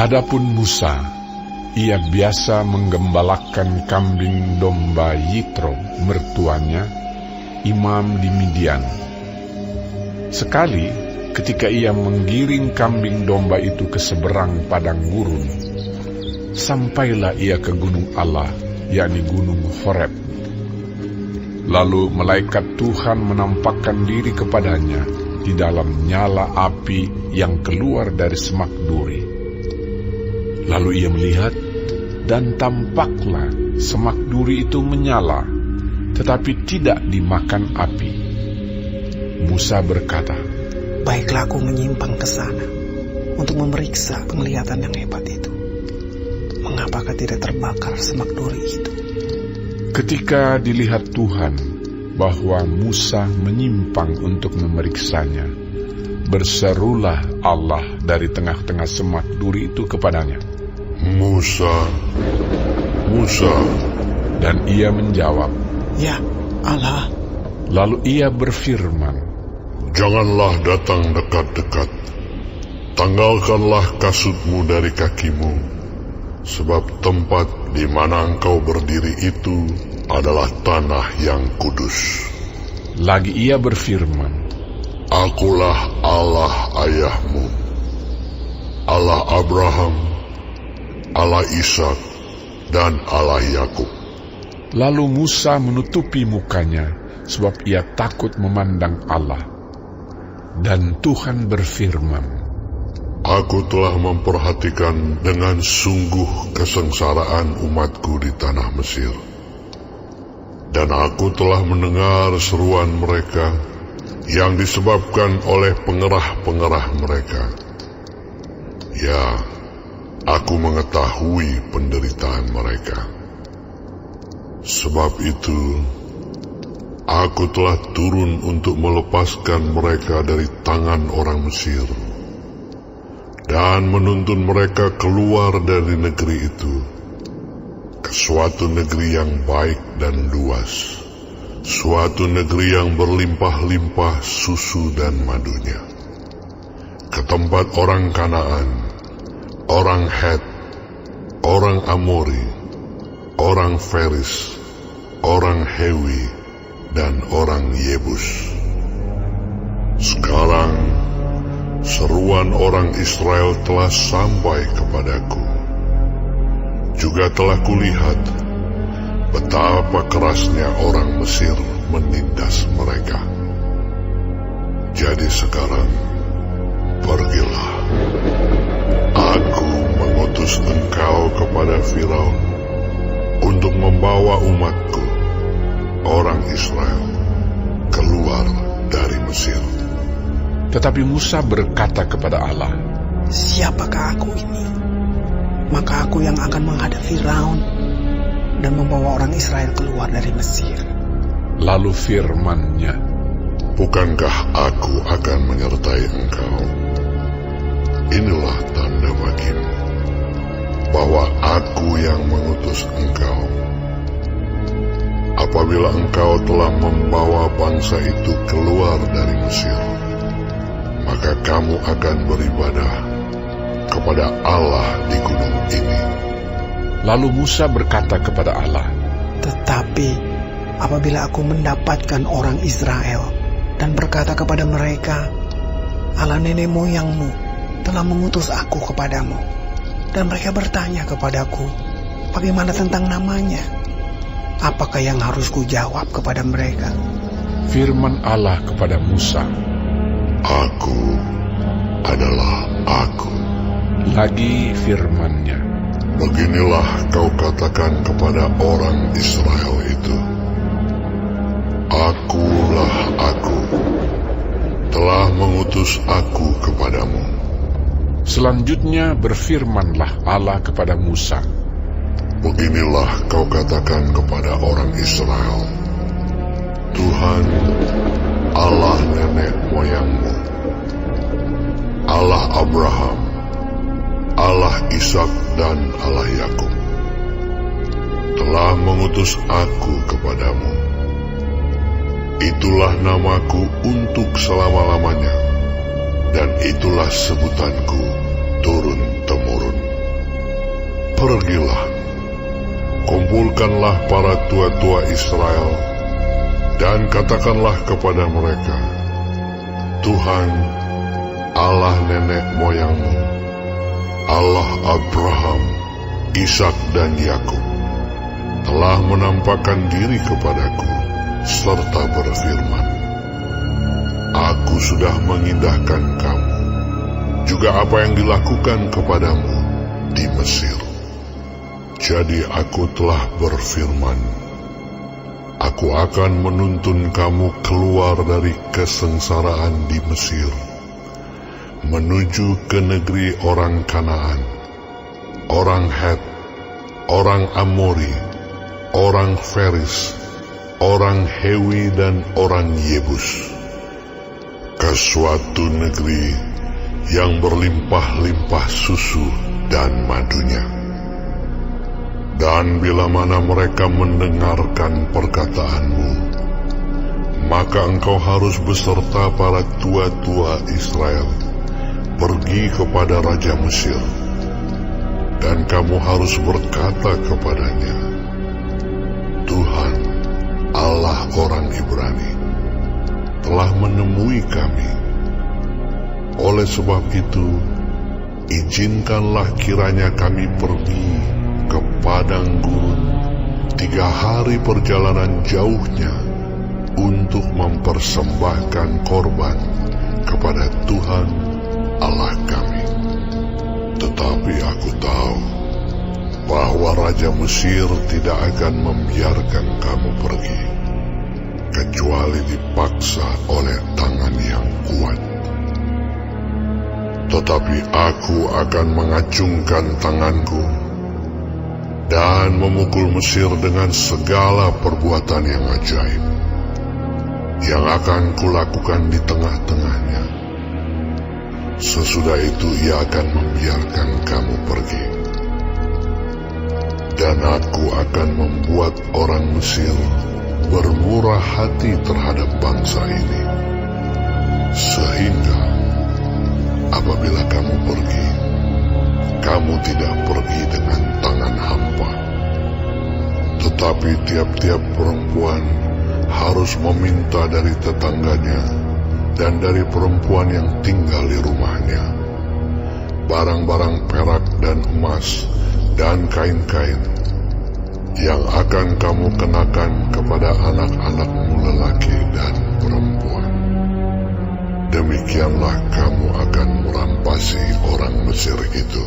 Adapun Musa, ia biasa menggembalakan kambing domba Yitro, mertuanya, imam di Midian. Sekali, ketika ia menggiring kambing domba itu ke seberang padang gurun, sampailah ia ke gunung Allah, yakni gunung Horeb. Lalu malaikat Tuhan menampakkan diri kepadanya di dalam nyala api yang keluar dari semak duri. Lalu ia melihat, dan tampaklah semak duri itu menyala, tetapi tidak dimakan api. Musa berkata, "Baiklah aku menyimpang ke sana untuk memeriksa penglihatan yang hebat itu. Mengapakah tidak terbakar semak duri itu?" Ketika dilihat Tuhan bahwa Musa menyimpang untuk memeriksanya, berserulah Allah dari tengah-tengah semak duri itu kepadanya, "Musa, Musa." Dan ia menjawab, "Ya, Allah." Lalu ia berfirman, "Janganlah datang dekat-dekat. Tanggalkanlah kasutmu dari kakimu, sebab tempat di mana engkau berdiri itu adalah tanah yang kudus." Lagi ia berfirman, "Akulah Allah ayahmu, Allah Abraham, Allah Ishak, dan Allah Yakub." Lalu Musa menutupi mukanya, sebab ia takut memandang Allah. Dan Tuhan berfirman, "Aku telah memperhatikan dengan sungguh kesengsaraan umatku di tanah Mesir. Dan aku telah mendengar seruan mereka yang disebabkan oleh pengerah-pengerah mereka. Ya, aku mengetahui penderitaan mereka. Sebab itu, aku telah turun untuk melepaskan mereka dari tangan orang Mesir dan menuntun mereka keluar dari negeri itu ke suatu negeri yang baik dan luas, suatu negeri yang berlimpah-limpah susu dan madunya, ke tempat orang Kanaan, orang Het, orang Amori, orang Feris, orang Hewi, dan orang Yebus. Sekarang seruan orang Israel telah sampai kepadaku. Juga telah kulihat betapa kerasnya orang Mesir menindas mereka. Jadi sekarang, pergilah. Aku mengutus engkau kepada Firaun untuk membawa umatku, orang Israel, keluar dari Mesir." Tetapi Musa berkata kepada Allah, "Siapakah aku ini? Maka aku yang akan menghadap Firaun dan membawa orang Israel keluar dari Mesir." Lalu firman-Nya, "Bukankah aku akan menyertai engkau? Inilah tanda bagimu bahwa aku yang mengutus engkau. Apabila engkau telah membawa bangsa itu keluar dari Mesir, maka kamu akan beribadah kepada Allah di gunung ini." Lalu Musa berkata kepada Allah, "Tetapi apabila aku mendapatkan orang Israel dan berkata kepada mereka, Allah nenek moyangmu telah mengutus aku kepadamu, dan mereka bertanya kepadaku, bagaimana tentang namanya? Apakah yang harus kujawab kepada mereka?" firman Allah kepada Musa, "Aku adalah Aku." Lagi firman-Nya, "Beginilah kau katakan kepada orang Israel itu, Akulah Aku, telah mengutus Aku kepadamu." Selanjutnya berfirmanlah Allah kepada Musa, "Beginilah kau katakan kepada orang Israel, Tuhan, Allah nenek moyangmu, Allah Abraham, Allah Ishak, dan Allah Yakub, telah mengutus Aku kepadamu. Itulah namaku untuk selama-lamanya, dan itulah sebutanku turun-temurun. pergilah, kumpulkanlah para tua-tua Israel, dan katakanlah kepada mereka, Tuhan, Allah nenek moyangmu, Allah Abraham, Ishak dan Yakub, telah menampakkan diri kepadaku, serta berfirman, Aku sudah mengindahkan kamu, juga apa yang dilakukan kepadamu di Mesir. Jadi aku telah berfirman, Aku akan menuntun kamu keluar dari kesengsaraan di Mesir, menuju ke negeri orang Kanaan, orang Het, orang Amori, orang Feris, orang Hewi dan orang Yebus, ke suatu negeri yang berlimpah-limpah susu dan madunya. Dan bila mana mereka mendengarkan perkataanmu, maka engkau harus beserta para tua-tua Israel pergi kepada Raja Mesir, dan kamu harus berkata kepadanya, Tuhan, Allah orang Ibrani, telah menemui kami. Oleh sebab itu, izinkanlah kiranya kami pergi ke padang gurun 3 hari perjalanan jauhnya untuk mempersembahkan korban kepada Tuhan Allah kami. Tetapi aku tahu bahwa Raja Mesir tidak akan membiarkan kamu pergi, kecuali dipaksa oleh tangan yang kuat. Tetapi aku akan mengacungkan tanganku dan memukul Mesir dengan segala perbuatan yang ajaib yang akan kulakukan di tengah-tengahnya. Sesudah itu ia akan membiarkan kamu pergi. Dan aku akan membuat orang Mesir bermurah hati terhadap bangsa ini, sehingga apabila kamu pergi, kamu tidak pergi dengan tangan hampa. Tetapi tiap-tiap perempuan harus meminta dari tetangganya dan dari perempuan yang tinggal di rumahnya barang-barang perak dan emas dan kain-kain yang akan kamu kenakan kepada anak-anakmu lelaki dan perempuan. Demikianlah kamu akan merampasi orang Mesir itu.